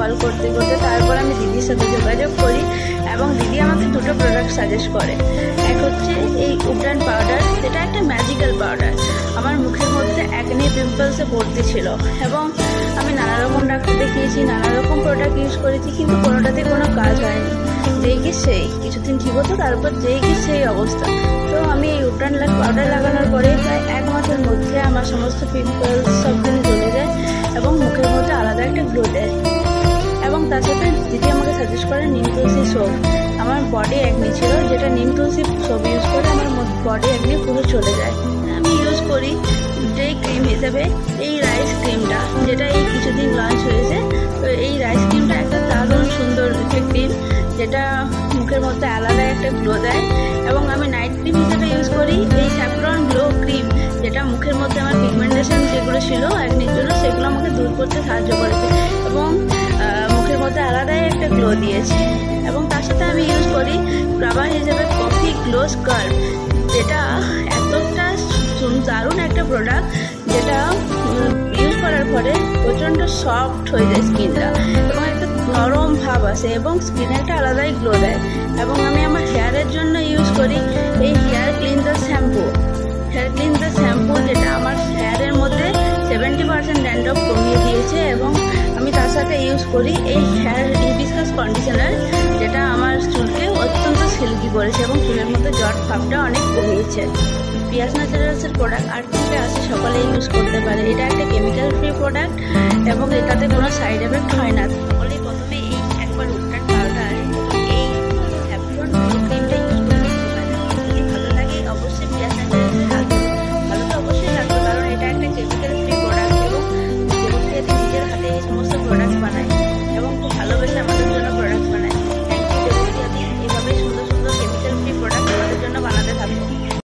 Call করতে করতে তারপর আমি দিদির সাথে যোগাযোগ করি এবং দিদি আমাকে দুটো প্রোডাক্ট সাজেস্ট করে। এক হচ্ছে এই উবটান পাউডার, যেটা একটা ম্যাজিক্যাল পাউডার। আমার মুখের মধ্যে অ্যাকনে পিম্পলসে ভর্তি ছিল এবং আমি নানা রকম ডাক্তার দেখিয়েছি, নানা রকম প্রোডাক্ট ইউজ করেছি, কিন্তু কোনোটাতে কোনো কাজ হয়নি। যেই কি সেই কিছুদিন ঠিক হতো, তারপর যেই কি সেই অবস্থা। তো আমি এই উবটান পাউডার লাগানোর পরে প্রায় 1 মাসের মধ্যে আমার সমস্ত পিম্পলস সব দিন চলে যায় এবং মুখের মধ্যে আলাদা একটা গ্লো দেয়। এবং তার সাথে দিদি আমাকে সাজেস্ট করে নিম তুলসী সোপ। আমার বডি অ্যাকনি ছিল, যেটা নিম তুলসী সোপ ইউজ করে আমার বডি অ্যাকনি পুরো চলে যায়। আমি ইউজ করি যেই ক্রিম হিসেবে এই রাইস ক্রিমটা, যেটা এই কিছুদিন লঞ্চ হয়েছে। তো এই রাইস ক্রিমটা একটা দারুণ সুন্দর ক্রিম, যেটা মুখের মধ্যে আলাদা একটা গ্লো দেয়। এবং আমি নাইট ক্রিম হিসেবে ইউজ করি এই স্যাফরন গ্লো ক্রিম, যেটা মুখের মধ্যে আমার পিগমেন্টেশন যেগুলো ছিল অ্যাকনির জন্য, সেগুলো আমাকে দূর করতে সাহায্য করেছে এবং মুখের মধ্যে আলাদাই একটা গ্লো দিয়েছে। এবং তার সাথে আমি ইউজ করি স্ক্রাবার হিসেবে কফি গ্লো স্কার্ব, যেটা এতটা দারুণ একটা প্রোডাক্ট, যেটা ইউজ করার পরে প্রচণ্ড সফট হয়ে যায় স্কিনটা এবং একটা নরম ভাব আসে এবং স্কিনে একটা আলাদাই গ্লো দেয়। এবং আমি আমার হেয়ারের জন্য ইউজ করি এই hair cleanser shampoo. Hair cleanser shampoo, যেটা আমার হেয়ারের মধ্যে 70% ড্যান্ড্রফ কমিয়ে দিয়েছে। এবং আমি তার সাথে ইউজ করি এই হেয়ার হিবিস্কাস কন্ডিশনার, যেটা আমার চুলকে অত্যন্ত সিল্কি করেছে এবং চুলের মধ্যে জট ভাবটা অনেক কমিয়েছে। পিয়াস ন্যাচারালসের প্রোডাক্ট 8 থেকে 80 সকলে ইউজ করতে পারে। এটা একটা কেমিক্যাল ফ্রি প্রোডাক্ট এবং এটাতে কোনো সাইড এফেক্ট হয় না।